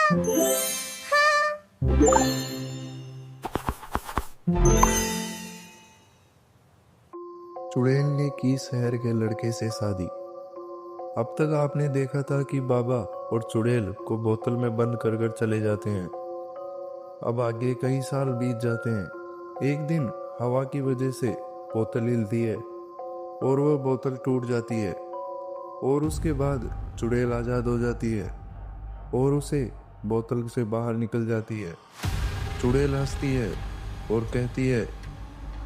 चुड़ैल ने की शहर के लड़के से शादी। अब तक आपने देखा था कि बाबा और चुड़ैल को बोतल में बंद कर कर चले जाते हैं। अब आगे कई साल बीत जाते हैं। एक दिन हवा की वजह से बोतल हिलती है और वह बोतल टूट जाती है और उसके बाद चुड़ैल आज़ाद हो जाती है और उसे बोतल से बाहर निकल जाती है। चुड़ैल हंसती है और कहती है,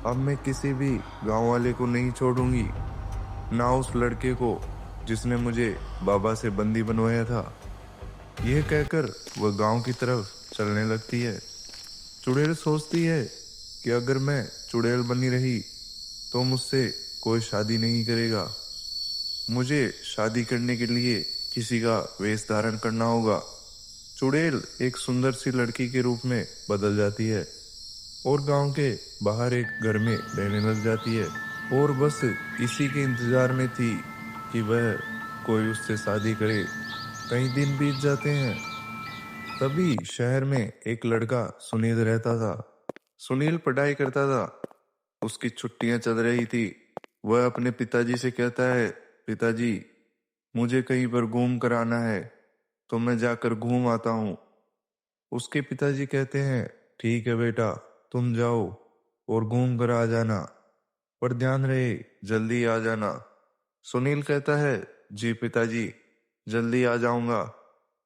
अब मैं किसी भी गांव वाले को नहीं छोड़ूंगी, ना उस लड़के को जिसने मुझे बाबा से बंदी बनवाया था। यह कहकर वह गांव की तरफ चलने लगती है। चुड़ैल सोचती है कि अगर मैं चुड़ैल बनी रही तो मुझसे कोई शादी नहीं करेगा। मुझे शादी करने के लिए किसी का वेश धारण करना होगा। चुड़ैल एक सुंदर सी लड़की के रूप में बदल जाती है और गांव के बाहर एक घर में रहने लग जाती है और बस इसी के इंतजार में थी कि वह कोई उससे शादी करे। कई दिन बीत जाते हैं। तभी शहर में एक लड़का सुनील रहता था। सुनील पढ़ाई करता था। उसकी छुट्टियां चल रही थी। वह अपने पिताजी से कहता है, पिताजी मुझे कहीं पर घूम कर आना है, तो मैं जाकर घूम आता हूँ। उसके पिताजी कहते हैं, ठीक है बेटा, तुम जाओ और घूम कर आ जाना, पर ध्यान रहे जल्दी आ जाना। सुनील कहता है, जी पिताजी, जल्दी आ जाऊंगा,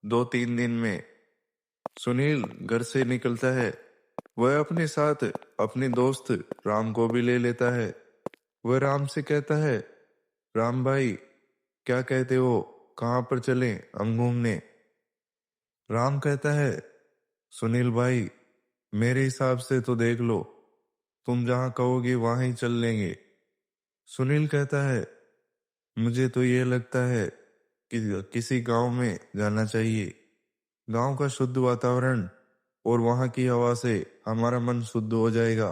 2-3 दिन में। सुनील घर से निकलता है। वह अपने साथ अपने दोस्त राम को भी ले लेता है। वह राम से कहता है, राम भाई क्या कहते हो, कहाँ पर चलें हम घूमने? राम कहता है, सुनील भाई मेरे हिसाब से तो देख लो, तुम जहाँ कहोगे वहाँ ही चल लेंगे। सुनील कहता है, मुझे तो ये लगता है कि किसी गांव में जाना चाहिए। गांव का शुद्ध वातावरण और वहाँ की हवा से हमारा मन शुद्ध हो जाएगा।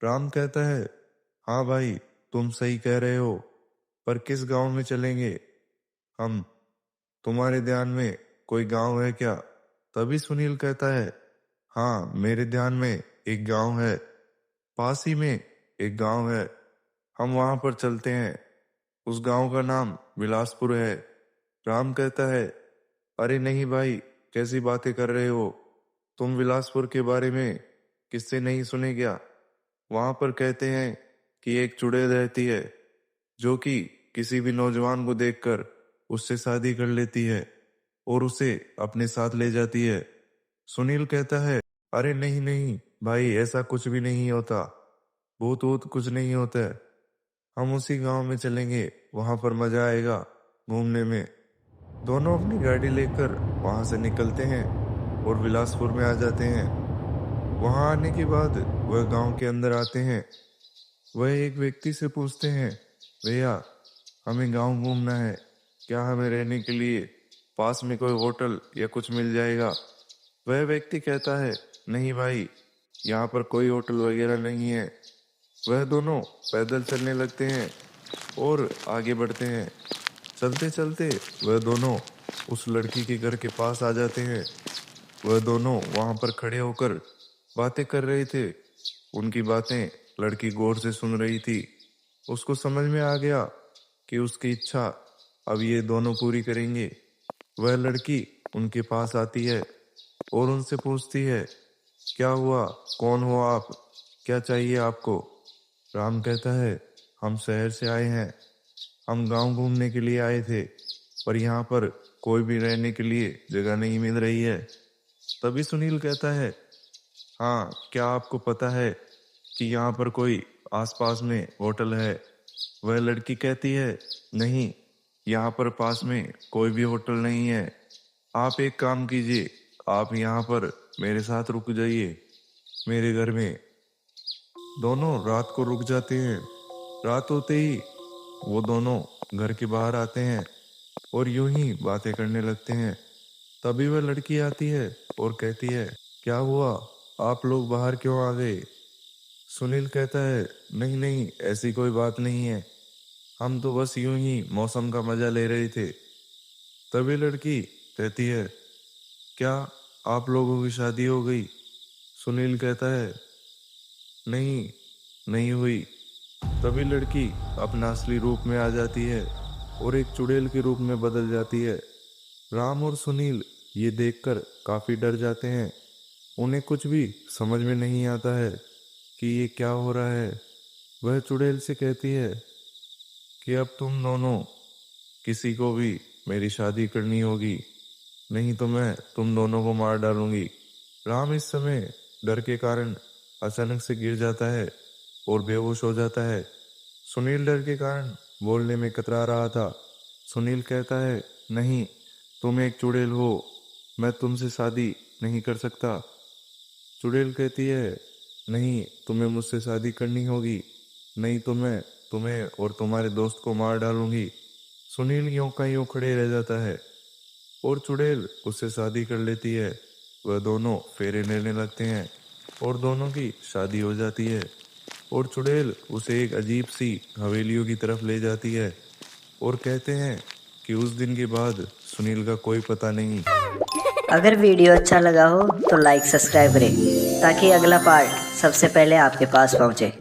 राम कहता है, हाँ भाई तुम सही कह रहे हो, पर किस गांव में चलेंगे हम? तुम्हारे ध्यान में कोई गांव है क्या? तभी सुनील कहता है, हाँ मेरे ध्यान में एक गांव है, पास ही में एक गांव है, हम वहां पर चलते हैं। उस गांव का नाम बिलासपुर है। राम कहता है, अरे नहीं भाई, कैसी बातें कर रहे हो? तुम बिलासपुर के बारे में किससे नहीं सुने क्या? वहां पर कहते हैं कि एक चुड़ैल रहती है जो कि किसी भी नौजवान को देखकर उससे शादी कर लेती है और उसे अपने साथ ले जाती है। सुनील कहता है, अरे नहीं नहीं भाई, ऐसा कुछ भी नहीं होता, भूत वूत कुछ नहीं होता है। हम उसी गांव में चलेंगे, वहां पर मजा आएगा घूमने में। दोनों अपनी गाड़ी लेकर वहां से निकलते हैं और बिलासपुर में आ जाते हैं। वहां आने के बाद वह गांव के अंदर आते हैं। वह एक व्यक्ति से पूछते हैं, भैया हमें गांव घूमना है, क्या हमें रहने के लिए पास में कोई होटल या कुछ मिल जाएगा? वह व्यक्ति कहता है, नहीं भाई, यहाँ पर कोई होटल वगैरह नहीं है। वह दोनों पैदल चलने लगते हैं और आगे बढ़ते हैं। चलते चलते वह दोनों उस लड़की के घर के पास आ जाते हैं। वह दोनों वहां पर खड़े होकर बातें कर रहे थे। उनकी बातें लड़की गौर से सुन रही थी। उसको समझ में आ गया कि उसकी इच्छा अब ये दोनों पूरी करेंगे। वह लड़की उनके पास आती है और उनसे पूछती है, क्या हुआ, कौन हो आप, क्या चाहिए आपको? राम कहता है, हम शहर से आए हैं, हम गांव घूमने के लिए आए थे, पर यहाँ पर कोई भी रहने के लिए जगह नहीं मिल रही है। तभी सुनील कहता है, हाँ क्या आपको पता है कि यहाँ पर कोई आसपास में होटल है? वह लड़की कहती है, नहीं, यहाँ पर पास में कोई भी होटल नहीं है। आप एक काम कीजिए, आप यहाँ पर मेरे साथ रुक जाइए मेरे घर में। दोनों रात को रुक जाते हैं। रात होते ही वो दोनों घर के बाहर आते हैं और यूं ही बातें करने लगते हैं। तभी वह लड़की आती है और कहती है, क्या हुआ, आप लोग बाहर क्यों आ गए? सुनील कहता है, नहीं नहीं, ऐसी कोई बात नहीं है, हम तो बस यूं ही मौसम का मजा ले रहे थे। तभी लड़की कहती है, क्या आप लोगों की शादी हो गई? सुनील कहता है, नहीं, नहीं हुई। तभी लड़की अपना असली रूप में आ जाती है और एक चुड़ैल के रूप में बदल जाती है। राम और सुनील ये देखकर काफी डर जाते हैं। उन्हें कुछ भी समझ में नहीं आता है कि ये क्या हो रहा है। वह चुड़ैल से कहती है कि अब तुम दोनों किसी को भी मेरी शादी करनी होगी, नहीं तो मैं तुम दोनों को मार डालूंगी। राम इस समय डर के कारण अचानक से गिर जाता है और बेहोश हो जाता है। सुनील डर के कारण बोलने में कतरा रहा था। सुनील कहता है, नहीं, तुम एक चुड़ैल हो, मैं तुमसे शादी नहीं कर सकता। चुड़ैल कहती है, नहीं, तुम्हें मुझसे शादी करनी होगी, नहीं तो मैं तुम्हें और तुम्हारे दोस्त को मार डालूंगी। सुनील यूं का यूं खड़े रह जाता है और चुड़ैल उससे शादी कर लेती है। वह दोनों फेरे लेने लगते हैं और दोनों की शादी हो जाती है और चुड़ैल उसे एक अजीब सी हवेलियों की तरफ ले जाती है और कहते हैं कि उस दिन के बाद सुनील का कोई पता नहीं। अगर वीडियो अच्छा लगा हो तो लाइक सब्सक्राइब करें ताकि अगला पार्ट सबसे पहले आपके पास पहुंचे।